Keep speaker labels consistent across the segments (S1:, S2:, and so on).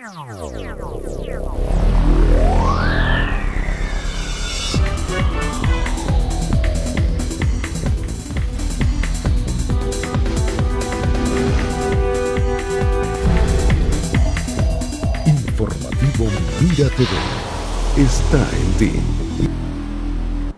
S1: Informativo Mira TV está en ti.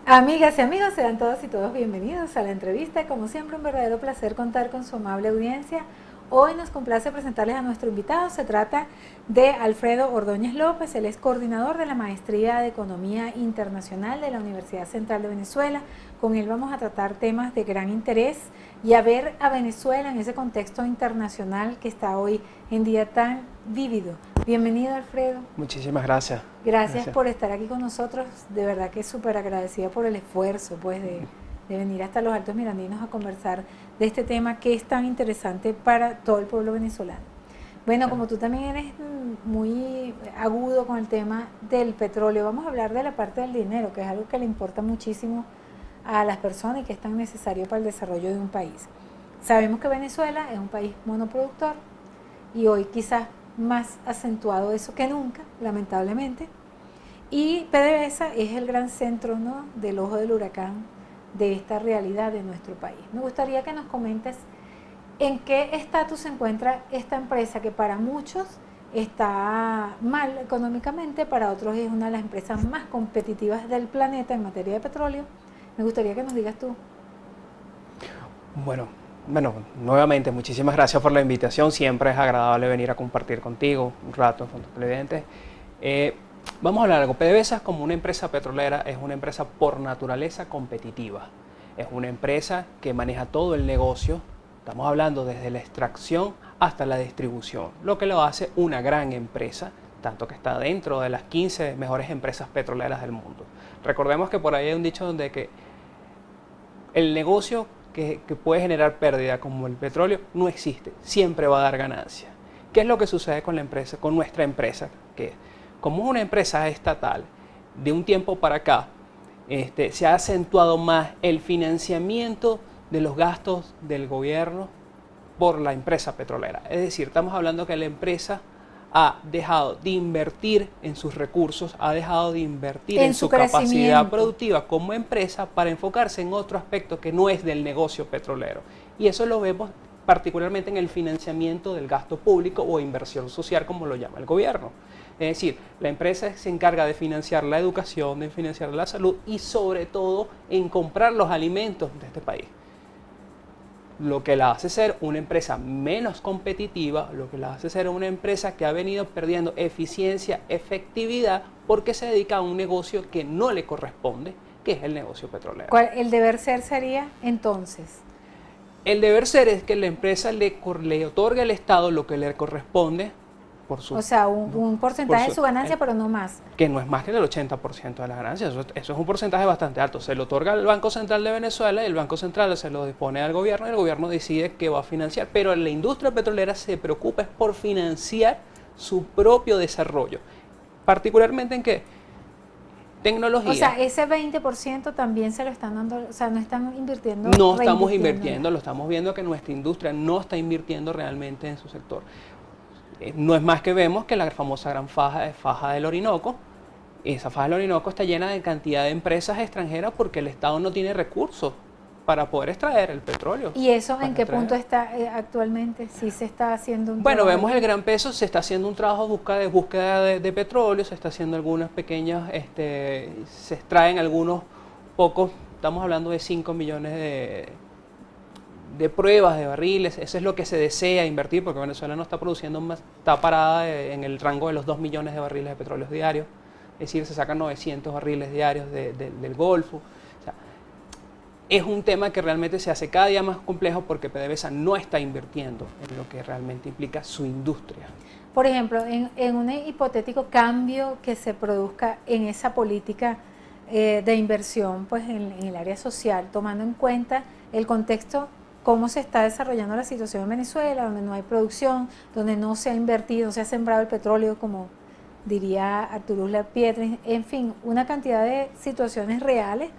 S2: Amigas y amigos, sean todas y todos bienvenidos a la entrevista. Como siempre, un verdadero placer contar con su amable audiencia. Hoy nos complace presentarles a nuestro invitado. Se trata de Alfredo Ordóñez López. Él es coordinador de la Maestría de Economía Internacional de la Universidad Central de Venezuela. Con él vamos a tratar temas de gran interés y a ver a Venezuela en ese contexto internacional que está hoy en día tan vívido. Bienvenido, Alfredo.
S3: Muchísimas gracias.
S2: Gracias por estar aquí con nosotros. De verdad que súper agradecida por el esfuerzo pues de venir hasta los Altos Mirandinos a conversar de este tema que es tan interesante para todo el pueblo venezolano. Bueno, como tú también eres muy agudo con el tema del petróleo, vamos a hablar de la parte del dinero, que es algo que le importa muchísimo a las personas y que es tan necesario para el desarrollo de un país. Sabemos que Venezuela es un país monoproductor y hoy quizás más acentuado eso que nunca, lamentablemente. Y PDVSA es el gran centro, ¿no?, del ojo del huracán de esta realidad de nuestro país. Me gustaría que nos comentes en qué estatus se encuentra esta empresa que para muchos está mal económicamente, para otros es una de las empresas más competitivas del planeta en materia de petróleo. Me gustaría que nos digas tú.
S3: Bueno, nuevamente muchísimas gracias por la invitación. Siempre es agradable venir a compartir contigo un rato con tus televidentes. Vamos a hablar de algo. PDVSA, como una empresa petrolera, es una empresa por naturaleza competitiva. Es una empresa que maneja todo el negocio. Estamos hablando desde la extracción hasta la distribución, lo que lo hace una gran empresa, tanto que está dentro de las 15 mejores empresas petroleras del mundo. Recordemos que por ahí hay un dicho donde que el negocio que puede generar pérdida como el petróleo no existe, siempre va a dar ganancia. ¿Qué es lo que sucede con la empresa, con nuestra empresa? Que como es una empresa estatal, de un tiempo para acá, se ha acentuado más el financiamiento de los gastos del gobierno por la empresa petrolera. Es decir, estamos hablando que la empresa ha dejado de invertir en sus recursos, ha dejado de invertir en su capacidad productiva como empresa para enfocarse en otro aspecto que no es del negocio petrolero. Y eso lo vemos particularmente en el financiamiento del gasto público o inversión social, como lo llama el gobierno. Es decir, la empresa se encarga de financiar la educación, de financiar la salud y sobre todo en comprar los alimentos de este país. Lo que la hace ser una empresa menos competitiva, lo que la hace ser una empresa que ha venido perdiendo eficiencia, efectividad, porque se dedica a un negocio que no le corresponde, que es el negocio petrolero.
S2: ¿Cuál el deber ser sería entonces?
S3: El deber ser es que la empresa le otorgue al Estado lo que le corresponde por su...
S2: O sea, un porcentaje de su ganancia, pero no más.
S3: Que no es más que el 80% de las ganancias. Eso es un porcentaje bastante alto. Se lo otorga al Banco Central de Venezuela y el Banco Central se lo dispone al gobierno y el gobierno decide qué va a financiar. Pero la industria petrolera se preocupa es por financiar su propio desarrollo. Particularmente en qué? Tecnología.
S2: O sea, ese 20% también se lo están dando, o sea, no están invirtiendo.
S3: No estamos invirtiendo, lo estamos viendo que nuestra industria no está invirtiendo realmente en su sector. No es más que vemos que la famosa gran faja del Orinoco, esa faja del Orinoco está llena de cantidad de empresas extranjeras porque el Estado no tiene recursos para poder extraer el petróleo.
S2: ¿Y eso en qué punto está actualmente? ¿Sí se está haciendo un
S3: Bueno,
S2: trabajo?
S3: vemos el gran peso, se está haciendo un trabajo de búsqueda de petróleo, se está haciendo algunas pequeñas, se extraen algunos pocos, estamos hablando de 5 millones de pruebas de barriles. Eso es lo que se desea invertir, porque Venezuela no está produciendo más, está parada en el rango de los 2 millones de barriles de petróleo diarios, es decir, se sacan 900 barriles diarios del Golfo. O sea, es un tema que realmente se hace cada día más complejo porque PDVSA no está invirtiendo en lo que realmente implica su industria.
S2: Por ejemplo, en un hipotético cambio que se produzca en esa política de inversión pues en el área social, tomando en cuenta el contexto, cómo se está desarrollando la situación en Venezuela, donde no hay producción, donde no se ha invertido, no se ha sembrado el petróleo, como diría Arturo Uslar Pietri, en fin, una cantidad de situaciones reales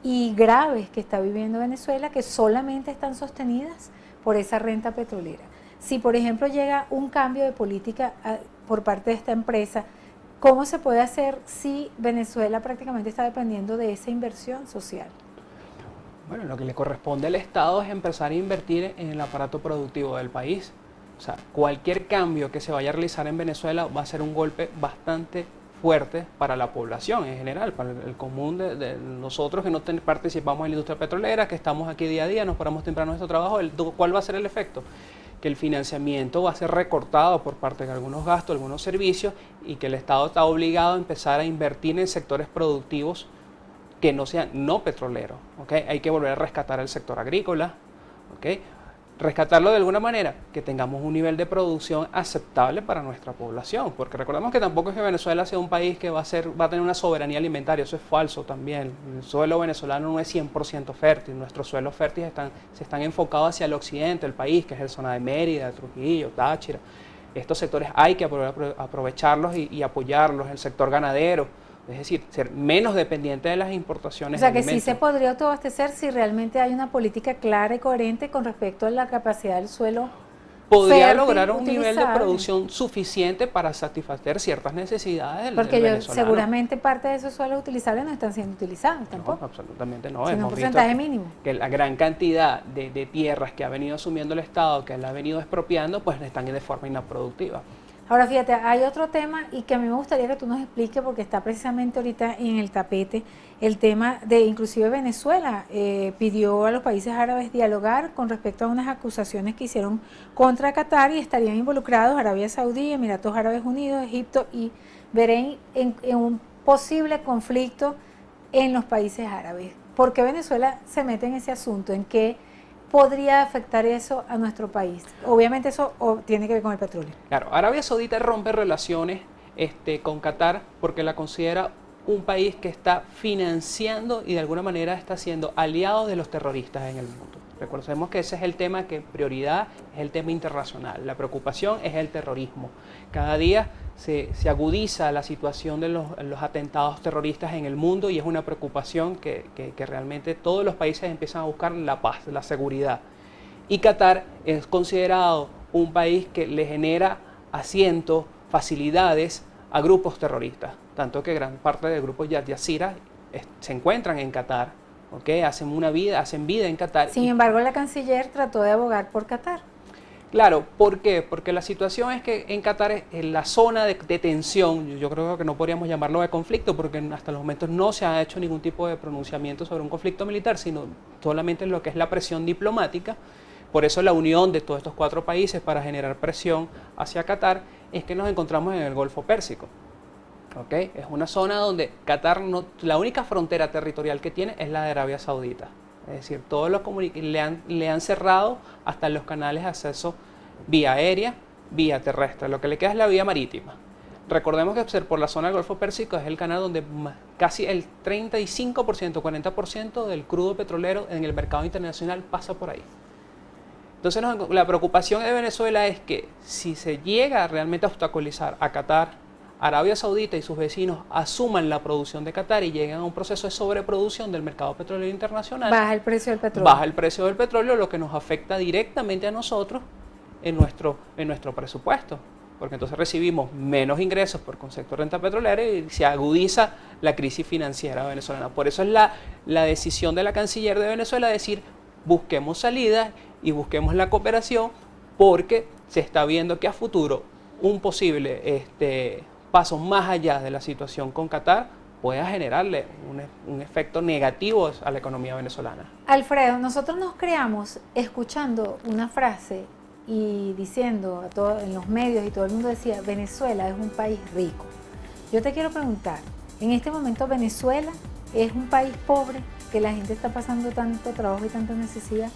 S2: y graves que está viviendo Venezuela que solamente están sostenidas por esa renta petrolera. si por ejemplo llega un cambio de política por parte de esta empresa, ¿cómo se puede hacer si Venezuela prácticamente está dependiendo de esa inversión social?
S3: Bueno, lo que le corresponde al Estado es empezar a invertir en el aparato productivo del país. O sea, cualquier cambio que se vaya a realizar en Venezuela va a ser un golpe bastante fuerte para la población en general, para el común de nosotros que no participamos en la industria petrolera, que estamos aquí día a día, nos paramos temprano en nuestro trabajo. ¿Cuál va a ser el efecto? Que el financiamiento va a ser recortado por parte de algunos gastos, algunos servicios, y que el Estado está obligado a empezar a invertir en sectores productivos que no sean no petroleros. ¿Okay? Hay que volver a rescatar el sector agrícola, ¿okay? Rescatarlo de alguna manera, que tengamos un nivel de producción aceptable para nuestra población, porque recordemos que tampoco es que Venezuela sea un país que va a tener una soberanía alimentaria, eso es falso también. El suelo venezolano no es 100% fértil, nuestros suelos fértiles se están enfocados hacia el occidente del país, que es la zona de Mérida, Trujillo, Táchira. Estos sectores hay que aprovecharlos y apoyarlos, el sector ganadero. Es decir, ser menos dependiente de las importaciones.
S2: O sea,
S3: de
S2: que
S3: alimentos.
S2: sí se podría autoabastecer si realmente hay una política clara y coherente con respecto a la capacidad del suelo.
S3: Podría
S2: fértil,
S3: lograr un nivel de
S2: utilizable.
S3: producción suficiente para satisfacer ciertas necesidades del
S2: Porque
S3: venezolano.
S2: seguramente parte de esos suelos utilizables no están siendo utilizados tampoco.
S3: No, absolutamente no.
S2: Sino un
S3: Hemos visto
S2: porcentaje mínimo.
S3: que la gran cantidad de tierras que ha venido asumiendo el Estado, que la ha venido expropiando, pues están de forma inproductiva.
S2: Ahora fíjate, hay otro tema y que a mí me gustaría que tú nos expliques porque está precisamente ahorita en el tapete, el tema de inclusive Venezuela pidió a los países árabes dialogar con respecto a unas acusaciones que hicieron contra Qatar y estarían involucrados Arabia Saudí, Emiratos Árabes Unidos, Egipto y Bahrein en un posible conflicto en los países árabes. ¿Por qué Venezuela se mete en ese asunto? ¿En qué podría afectar eso a nuestro país? Obviamente eso tiene que ver con el petróleo.
S3: Claro, Arabia Saudita rompe relaciones con Qatar porque la considera un país que está financiando y de alguna manera está siendo aliado de los terroristas en el mundo. Recordemos que ese es el tema que prioridad es el tema internacional. La preocupación es el terrorismo. Cada día se agudiza la situación de los atentados terroristas en el mundo y es una preocupación que realmente todos los países empiezan a buscar la paz, la seguridad. Y Qatar es considerado un país que le genera asientos, facilidades a grupos terroristas, tanto que gran parte del grupo Yad Yasira se encuentran en Qatar, ¿okay? Hacen vida en Qatar.
S2: Sin embargo, la canciller trató de abogar por Qatar.
S3: Claro, ¿por qué? Porque la situación es que en Qatar, en la zona de tensión, yo creo que no podríamos llamarlo de conflicto, porque hasta los momentos no se ha hecho ningún tipo de pronunciamiento sobre un conflicto militar, sino solamente lo que es la presión diplomática. Por eso la unión de todos estos 4 países para generar presión hacia Qatar es que nos encontramos en el Golfo Pérsico. ¿Okay? Es una zona donde Qatar, la única frontera territorial que tiene es la de Arabia Saudita. Es decir, todos los le han cerrado hasta los canales de acceso vía aérea, vía terrestre. Lo que le queda es la vía marítima. Recordemos que por la zona del Golfo Pérsico es el canal donde casi el 35%, 40% del crudo petrolero en el mercado internacional pasa por ahí. Entonces la preocupación de Venezuela es que si se llega realmente a obstaculizar a Qatar, Arabia Saudita y sus vecinos asuman la producción de Qatar y llegan a un proceso de sobreproducción del mercado petrolero internacional.
S2: Baja el precio del petróleo.
S3: Baja el precio del petróleo, lo que nos afecta directamente a nosotros en nuestro presupuesto. Porque entonces recibimos menos ingresos por concepto de renta petrolera y se agudiza la crisis financiera venezolana. Por eso es la decisión de la canciller de Venezuela de decir, busquemos salidas y busquemos la cooperación porque se está viendo que a futuro un posible paso más allá de la situación con Qatar pueda generarle un efecto negativo a la economía venezolana.
S2: Alfredo, nosotros nos creamos escuchando una frase y diciendo a todos en los medios y todo el mundo decía, Venezuela es un país rico. Yo te quiero preguntar, en este momento Venezuela es un país pobre, que la gente está pasando tanto trabajo y tanta necesidad.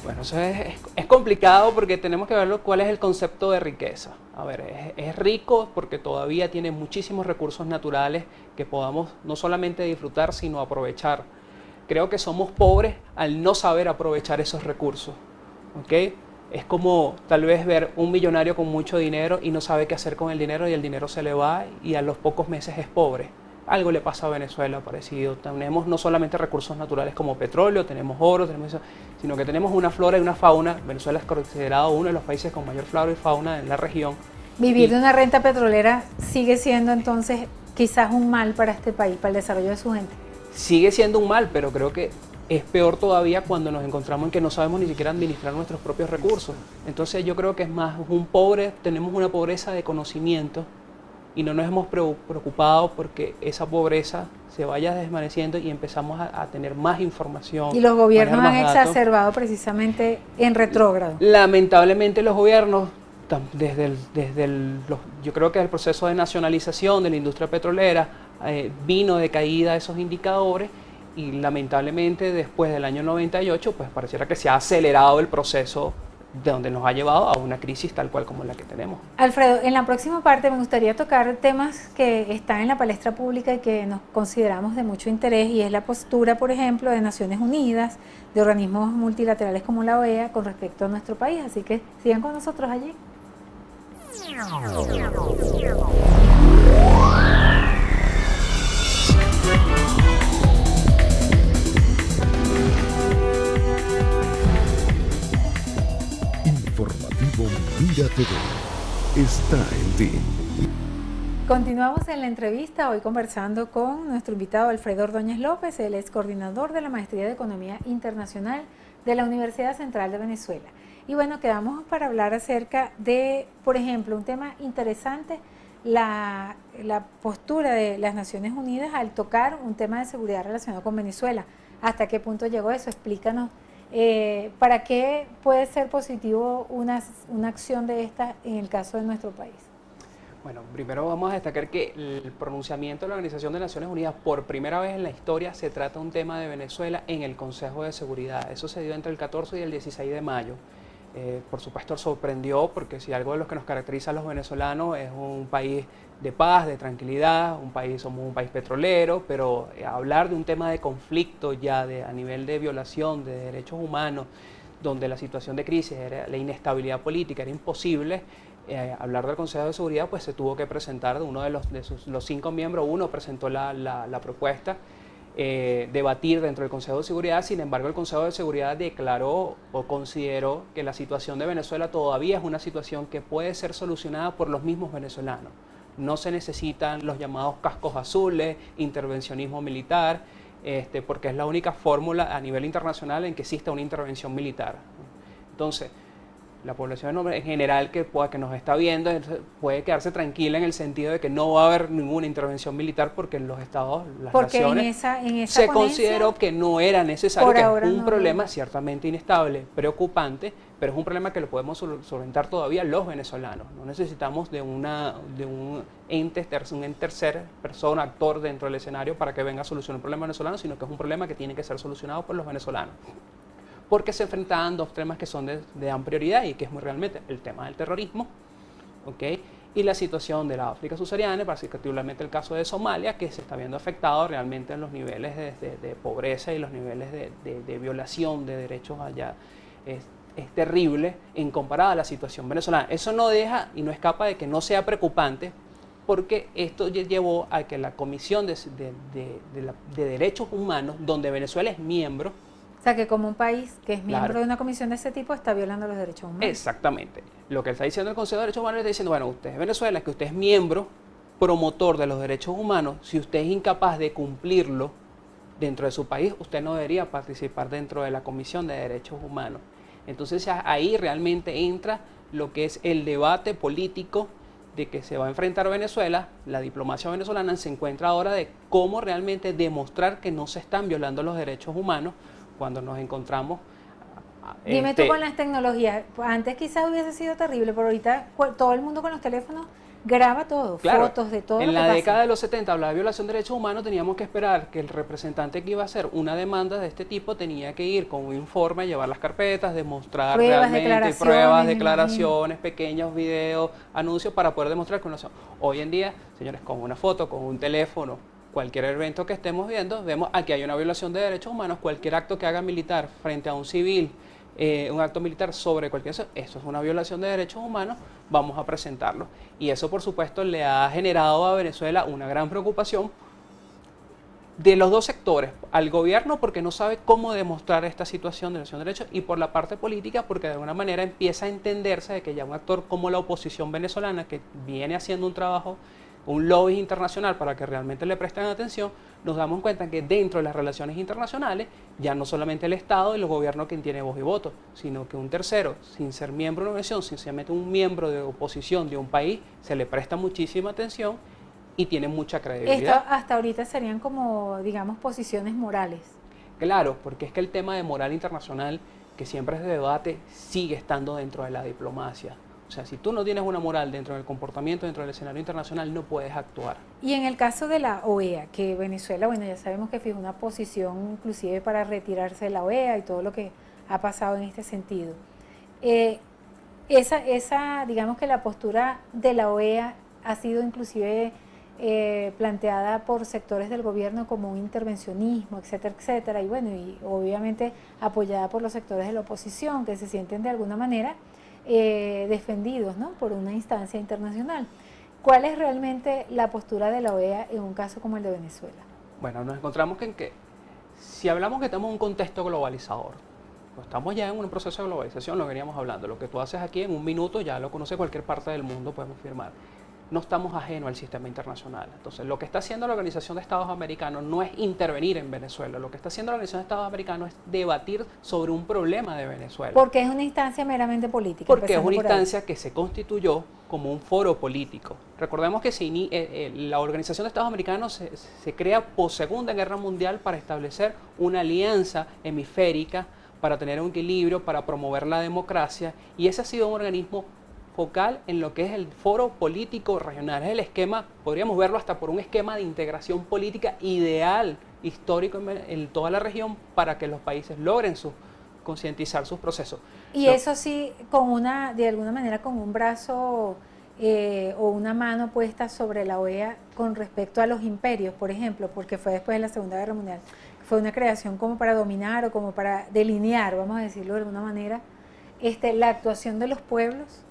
S3: Bueno, eso es complicado porque tenemos que ver cuál es el concepto de riqueza. A ver, es rico porque todavía tiene muchísimos recursos naturales que podamos no solamente disfrutar, sino aprovechar. Creo que somos pobres al no saber aprovechar esos recursos, ¿ok? Es como tal vez ver un millonario con mucho dinero y no sabe qué hacer con el dinero y el dinero se le va y a los pocos meses es pobre. algo le pasa a Venezuela parecido. Tenemos no solamente recursos naturales como petróleo, tenemos oro, tenemos eso, sino que tenemos una flora y una fauna. Venezuela es considerado uno de los países con mayor flora y fauna en la región.
S2: Vivir de una renta petrolera sigue siendo entonces quizás un mal para este país, para el desarrollo de su gente.
S3: Sigue siendo un mal, pero creo que es peor todavía cuando nos encontramos en que no sabemos ni siquiera administrar nuestros propios recursos. Entonces yo creo que es más tenemos una pobreza de conocimiento y no nos hemos preocupado porque esa pobreza se vaya desvaneciendo y empezamos a tener más información.
S2: Y los gobiernos han
S3: datos.
S2: exacerbado precisamente en retrógrado.
S3: Lamentablemente los gobiernos, yo creo que el proceso de nacionalización de la industria petrolera vino de caída esos indicadores y lamentablemente después del año 98 pues pareciera que se ha acelerado el proceso de donde nos ha llevado a una crisis tal cual como la que tenemos.
S2: Alfredo, en la próxima parte me gustaría tocar temas que están en la palestra pública y que nos consideramos de mucho interés, y es la postura, por ejemplo, de Naciones Unidas, de organismos multilaterales como la OEA con respecto a nuestro país. Así que sigan con nosotros allí.
S1: Informativo Mira TV está en ti.
S2: Continuamos en la entrevista, hoy conversando con nuestro invitado Alfredo Ordóñez López. Él es coordinador de la Maestría de Economía Internacional de la Universidad Central de Venezuela. Y bueno, quedamos para hablar acerca de, por ejemplo, un tema interesante, la postura de las Naciones Unidas al tocar un tema de seguridad relacionado con Venezuela. ¿Hasta qué punto llegó eso? Explícanos. ¿Para qué puede ser positivo una acción de esta en el caso de nuestro país?
S3: Bueno, primero vamos a destacar que el pronunciamiento de la Organización de Naciones Unidas por primera vez en la historia se trata de un tema de Venezuela en el Consejo de Seguridad. Eso se dio entre el 14 y el 16 de mayo. Por supuesto sorprendió porque si algo de lo que nos caracteriza a los venezolanos es un país de paz, de tranquilidad, somos un país petrolero, pero hablar de un tema de conflicto ya a nivel de violación de derechos humanos, donde la situación de crisis, la inestabilidad política era imposible, hablar del Consejo de Seguridad, pues se tuvo que presentar de uno de los 5 miembros, uno presentó la propuesta, debatir dentro del Consejo de Seguridad. Sin embargo, el Consejo de Seguridad declaró o consideró que la situación de Venezuela todavía es una situación que puede ser solucionada por los mismos venezolanos. No se necesitan los llamados cascos azules, intervencionismo militar, porque es la única fórmula a nivel internacional en que exista una intervención militar. Entonces, la población en general que nos está viendo puede quedarse tranquila en el sentido de que no va a haber ninguna intervención militar porque en los estados, las naciones,
S2: en esa
S3: se
S2: ponencia,
S3: consideró que no era necesario, que es un problema
S2: no.
S3: ciertamente inestable, preocupante, pero es un problema que lo podemos solventar todavía los venezolanos. No necesitamos de un tercer persona, actor dentro del escenario para que venga a solucionar el problema venezolano, sino que es un problema que tiene que ser solucionado por los venezolanos. Porque se enfrentaban dos temas que son de gran prioridad y que es muy realmente el tema del terrorismo, ¿okay? Y la situación de la África subsahariana, particularmente el caso de Somalia, que se está viendo afectado realmente en los niveles de pobreza y los niveles de violación de derechos allá. Es terrible en comparada a la situación venezolana. Eso no deja y no escapa de que no sea preocupante, porque esto llevó a que la Comisión de Derechos Humanos, donde Venezuela es miembro.
S2: O sea, que como un país que es miembro de una comisión de ese tipo está violando los derechos humanos.
S3: Exactamente. Lo que está diciendo el Consejo de Derechos Humanos está diciendo, bueno, usted es Venezuela, que usted es miembro, promotor de los derechos humanos, si usted es incapaz de cumplirlo dentro de su país, usted no debería participar dentro de la Comisión de Derechos Humanos. Entonces ahí realmente entra lo que es el debate político de que se va a enfrentar Venezuela. La diplomacia venezolana se encuentra ahora de cómo realmente demostrar que no se están violando los derechos humanos cuando nos encontramos.
S2: Dime tú con las tecnologías, antes quizás hubiese sido terrible, pero ahorita todo el mundo con los teléfonos graba todo, claro, fotos de todo.
S3: En la década de los 70 hablaba de violación de derechos humanos, teníamos que esperar que el representante que iba a hacer una demanda de este tipo tenía que ir con un informe, llevar las carpetas, demostrar realmente pruebas, declaraciones, pequeños videos, anuncios para poder demostrar que no son. Hoy en día, señores, con una foto, con un teléfono, cualquier evento que estemos viendo, vemos aquí hay una violación de derechos humanos, cualquier acto que haga militar frente a un civil, un acto militar sobre cualquier cosa, esto es una violación de derechos humanos, vamos a presentarlo. Y eso, por supuesto, le ha generado a Venezuela una gran preocupación de los dos sectores, al gobierno porque no sabe cómo demostrar esta situación de violación de derechos y por la parte política porque de alguna manera empieza a entenderse de que ya un actor como la oposición venezolana que viene haciendo un trabajo, un lobby internacional para que realmente le presten atención, nos damos cuenta que dentro de las relaciones internacionales ya no solamente el Estado y el gobierno quien tiene voz y voto, sino que un tercero, sin ser miembro de una organización, sencillamente un miembro de oposición de un país, se le presta muchísima atención y tiene mucha credibilidad.
S2: Esto hasta ahorita serían como, digamos, posiciones morales.
S3: Claro, porque es que el tema de moral internacional, que siempre es de debate, sigue estando dentro de la diplomacia. O sea, si tú no tienes una moral dentro del comportamiento, dentro del escenario internacional, no puedes actuar.
S2: Y en el caso de la OEA, que Venezuela, bueno, ya sabemos que fijó una posición inclusive para retirarse de la OEA y todo lo que ha pasado en este sentido. Digamos que la postura de la OEA ha sido inclusive planteada por sectores del gobierno como un intervencionismo, etcétera, etcétera, y bueno, y obviamente apoyada por los sectores de la oposición que se sienten de alguna manera defendidos, ¿no?, por una instancia internacional. ¿Cuál es realmente la postura de la OEA en un caso como el de Venezuela?
S3: Bueno, nos encontramos que si hablamos que estamos en un contexto globalizador, pues estamos ya en un proceso de globalización, lo veníamos hablando, lo que tú haces aquí en un minuto ya lo conoce cualquier parte del mundo, podemos firmar. No estamos ajenos al sistema internacional. Entonces, lo que está haciendo la Organización de Estados Americanos no es intervenir en Venezuela. Lo que está haciendo la Organización de Estados Americanos es debatir sobre un problema de Venezuela.
S2: Porque es una instancia meramente política.
S3: Porque es una instancia que se constituyó como un foro político. Recordemos que la Organización de Estados Americanos se crea post Segunda Guerra Mundial para establecer una alianza hemisférica, para tener un equilibrio, para promover la democracia, y ese ha sido un organismo focal en lo que es el foro político regional. Es el esquema, podríamos verlo hasta por un esquema de integración política ideal, histórico en toda la región para que los países logren concientizar sus procesos.
S2: Y eso sí, de alguna manera con un brazo o una mano puesta sobre la OEA con respecto a los imperios, por ejemplo, porque fue después de la Segunda Guerra Mundial. Fue una creación como para dominar o como para delinear, vamos a decirlo de alguna manera, la actuación de los pueblos.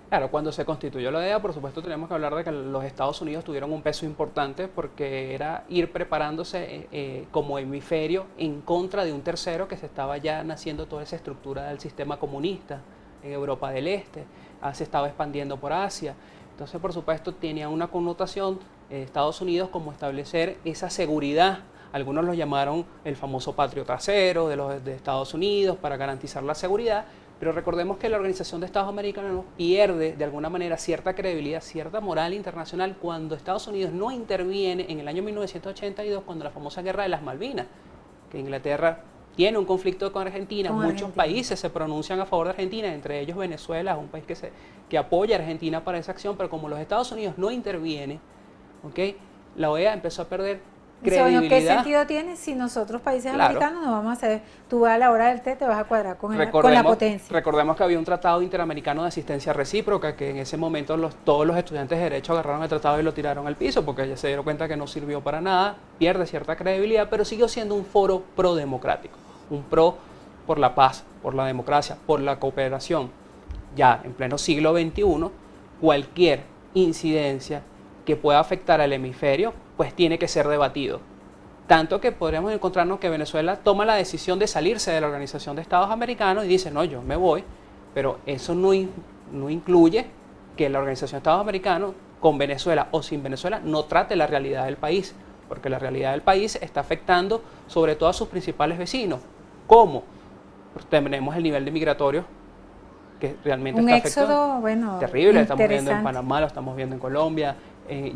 S3: Claro, cuando se constituyó la OEA, por supuesto, tenemos que hablar de que los Estados Unidos tuvieron un peso importante porque era ir preparándose como hemisferio en contra de un tercero que se estaba ya naciendo toda esa estructura del sistema comunista en Europa del Este, se estaba expandiendo por Asia. Entonces, por supuesto, tenía una connotación Estados Unidos como establecer esa seguridad. Algunos lo llamaron el famoso patrio trasero de Estados Unidos para garantizar la seguridad. Pero recordemos que la Organización de Estados Americanos pierde de alguna manera cierta credibilidad, cierta moral internacional cuando Estados Unidos no interviene en el año 1982, cuando la famosa Guerra de las Malvinas, que Inglaterra tiene un conflicto con Argentina, muchos países se pronuncian a favor de Argentina, entre ellos Venezuela, un país que apoya a Argentina para esa acción, pero como los Estados Unidos no intervienen, ¿okay?, la OEA empezó a perder credibilidad.
S2: Bueno, ¿qué sentido tiene si nosotros países americanos nos vamos a hacer? Tú vas a la hora del té, te vas a cuadrar con la potencia.
S3: Recordemos que había un tratado interamericano de asistencia recíproca que en ese momento todos los estudiantes de derecho agarraron el tratado y lo tiraron al piso porque ya se dieron cuenta que no sirvió para nada, pierde cierta credibilidad, pero siguió siendo un foro pro-democrático, un pro por la paz, por la democracia, por la cooperación. Ya en pleno siglo XXI, cualquier incidencia que pueda afectar al hemisferio pues tiene que ser debatido. Tanto que podríamos encontrarnos que Venezuela toma la decisión de salirse de la Organización de Estados Americanos y dice, no, yo me voy, pero eso no incluye que la Organización de Estados Americanos, con Venezuela o sin Venezuela, no trate la realidad del país, porque la realidad del país está afectando sobre todo a sus principales vecinos. ¿Cómo? Pues tenemos el nivel de migratorio que realmente está afectando.
S2: Bueno,
S3: terrible, lo estamos viendo en Panamá, lo estamos viendo en Colombia,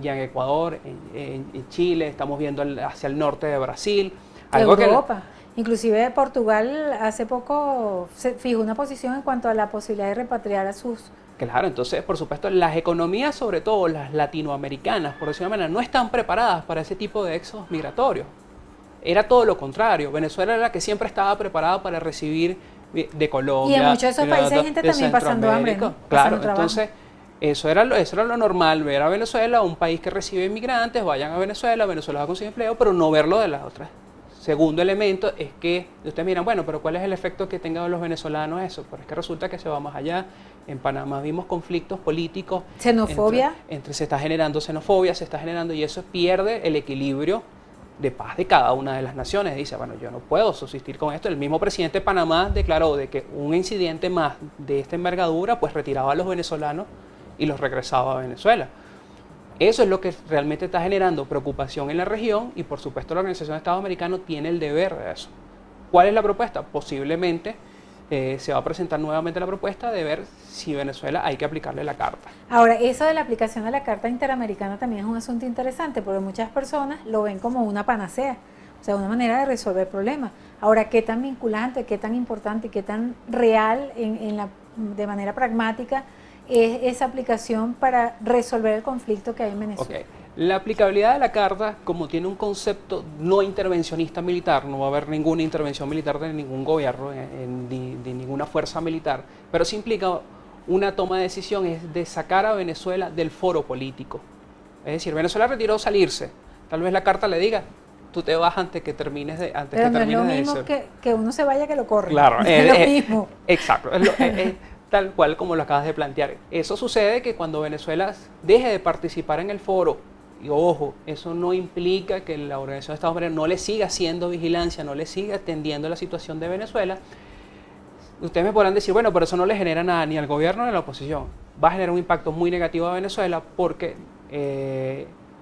S3: ya en Ecuador, en Chile, estamos viendo hacia el norte de Brasil.
S2: Europa. Inclusive Portugal hace poco se fijó una posición en cuanto a la posibilidad de repatriar a sus...
S3: Claro, entonces, por supuesto, las economías, sobre todo las latinoamericanas, por decirlo de una manera, no están preparadas para ese tipo de éxodos migratorios. Era todo lo contrario. Venezuela era la que siempre estaba preparada para recibir de Colombia.
S2: Y en muchos de esos países hay gente también pasando hambre, ¿no?
S3: Claro, entonces... Eso era lo normal, ver a Venezuela, un país que recibe inmigrantes, vayan a Venezuela va a conseguir empleo, pero no verlo de las otras. Segundo elemento es que ustedes miran, bueno, pero ¿cuál es el efecto que tengan los venezolanos eso? Pero es que resulta que se va más allá. En Panamá vimos conflictos políticos.
S2: Xenofobia.
S3: Se está generando xenofobia, y eso pierde el equilibrio de paz de cada una de las naciones. Dice, bueno, yo no puedo subsistir con esto. El mismo presidente de Panamá declaró de que un incidente más de esta envergadura pues retiraba a los venezolanos y los regresaba a Venezuela. Eso es lo que realmente está generando preocupación en la región y por supuesto la Organización de Estados Americanos tiene el deber de eso. ¿Cuál es la propuesta? Posiblemente se va a presentar nuevamente la propuesta de ver si Venezuela hay que aplicarle la carta.
S2: Ahora, eso de la aplicación de la Carta Interamericana también es un asunto interesante, porque muchas personas lo ven como una panacea, o sea, una manera de resolver problemas. Ahora, ¿qué tan vinculante, qué tan importante, qué tan real de manera pragmática es esa aplicación para resolver el conflicto que hay en Venezuela?
S3: Okay. La aplicabilidad de la carta, como tiene un concepto no intervencionista militar, no va a haber ninguna intervención militar de ningún gobierno, de ninguna fuerza militar, pero sí implica una toma de decisión, es de sacar a Venezuela del foro político. Es decir, Venezuela retiró salirse, tal vez la carta le diga, tú te vas antes que termines de
S2: Pero no es lo mismo que uno se vaya que lo corre.
S3: Claro,
S2: es lo mismo.
S3: Exacto, es tal cual como lo acabas de plantear. Eso sucede que cuando Venezuela deje de participar en el foro, y ojo, eso no implica que la Organización de Estados Unidos no le siga haciendo vigilancia, no le siga atendiendo la situación de Venezuela. Ustedes me podrán decir, bueno, pero eso no le genera nada ni al gobierno ni a la oposición. Va a generar un impacto muy negativo a Venezuela porque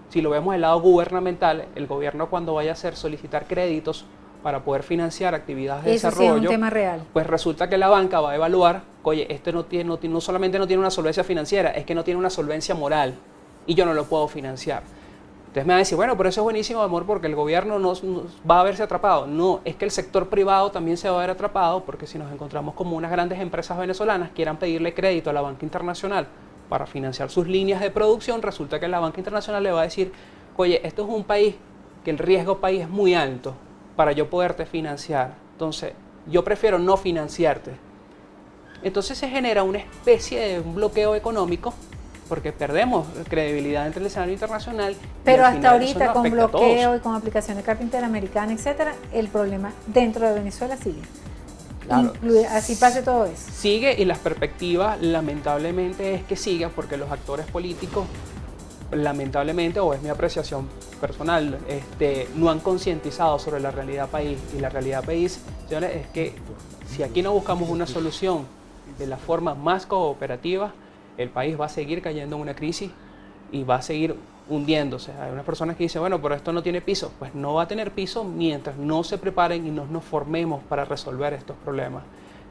S3: si lo vemos del lado gubernamental, el gobierno cuando vaya a solicitar créditos para poder financiar actividades de
S2: eso
S3: desarrollo,
S2: sí es un tema real.
S3: Pues resulta que la banca va a evaluar, oye, este no solamente no tiene una solvencia financiera, es que no tiene una solvencia moral y yo no lo puedo financiar. Entonces me van a decir, bueno, pero eso es buenísimo, amor, porque el gobierno no va a verse atrapado. No, es que el sector privado también se va a ver atrapado, porque si nos encontramos como unas grandes empresas venezolanas quieran pedirle crédito a la banca internacional para financiar sus líneas de producción, resulta que la banca internacional le va a decir, oye, esto es un país que el riesgo país es muy alto para yo poderte financiar. Entonces, yo prefiero no financiarte. Entonces se genera una especie de un bloqueo económico porque perdemos credibilidad entre el escenario internacional.
S2: Pero hasta ahorita con bloqueo y con aplicación de Carta Interamericana, etcétera, el problema dentro de Venezuela sigue.
S3: Claro.
S2: Así pase todo eso.
S3: Sigue y las perspectivas lamentablemente es que siga porque los actores políticos lamentablemente, o es mi apreciación personal, no han concientizado sobre la realidad país. Y la realidad país, señores, es que si aquí no buscamos una solución de la forma más cooperativa, el país va a seguir cayendo en una crisis y va a seguir hundiéndose. Hay unas personas que dicen, bueno, pero esto no tiene piso. Pues no va a tener piso mientras no se preparen y no nos formemos para resolver estos problemas.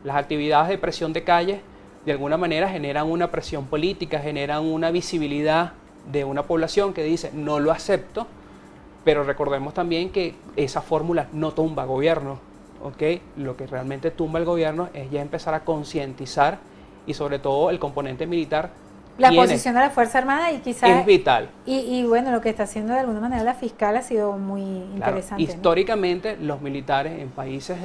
S3: Las actividades de presión de calle, de alguna manera, generan una presión política, generan una visibilidad de una población que dice, no lo acepto, pero recordemos también que esa fórmula no tumba gobierno, ¿ok? Lo que realmente tumba el gobierno es ya empezar a concientizar y sobre todo el componente militar.
S2: La posición de la Fuerza Armada y quizás
S3: es vital.
S2: Y bueno, lo que está haciendo de alguna manera la fiscal ha sido muy interesante.
S3: Claro, históricamente, ¿no? Los militares en países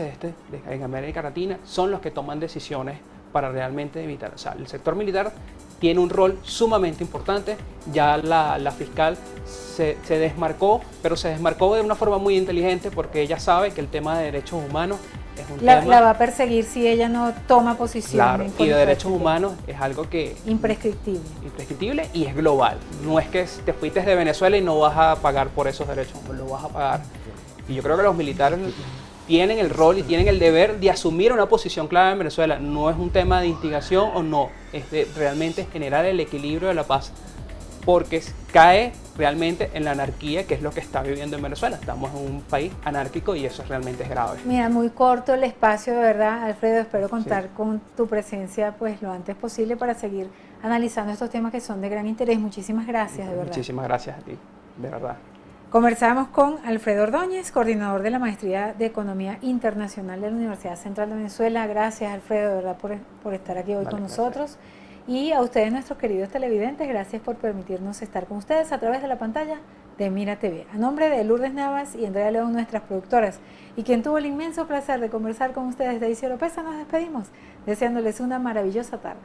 S3: en América Latina son los que toman decisiones para realmente evitar. O sea, el sector militar tiene un rol sumamente importante. Ya la fiscal se desmarcó, pero se desmarcó de una forma muy inteligente porque ella sabe que el tema de derechos humanos es un tema...
S2: La va a perseguir si ella no toma posición.
S3: Claro, y de derechos humanos es algo que...
S2: Imprescriptible.
S3: Imprescriptible y es global. No es que te fuiste de Venezuela y no vas a pagar por esos derechos, lo vas a pagar. Y yo creo que los militares tienen el rol y tienen el deber de asumir una posición clave en Venezuela. No es un tema de instigación o no, es de realmente generar el equilibrio de la paz, porque cae realmente en la anarquía, que es lo que está viviendo en Venezuela. Estamos en un país anárquico y eso realmente es grave.
S2: Mira, muy corto el espacio, de verdad, Alfredo. Espero contar con tu presencia pues lo antes posible para seguir analizando estos temas que son de gran interés. Muchísimas gracias, de verdad.
S3: Muchísimas gracias a ti, de verdad.
S2: Conversamos con Alfredo Ordóñez, coordinador de la Maestría de Economía Internacional de la Universidad Central de Venezuela. Gracias, Alfredo, de verdad, por estar aquí hoy con nosotros. Y a ustedes, nuestros queridos televidentes, gracias por permitirnos estar con ustedes a través de la pantalla de Mira TV. A nombre de Lourdes Navas y Andrea León, nuestras productoras, y quien tuvo el inmenso placer de conversar con ustedes, Daisy Oropesa, nos despedimos, deseándoles una maravillosa tarde.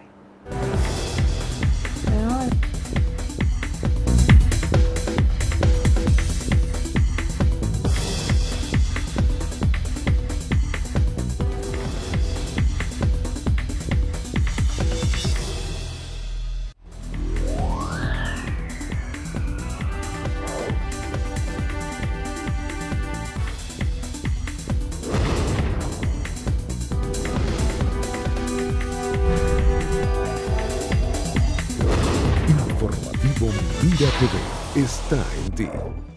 S1: TV está en ti.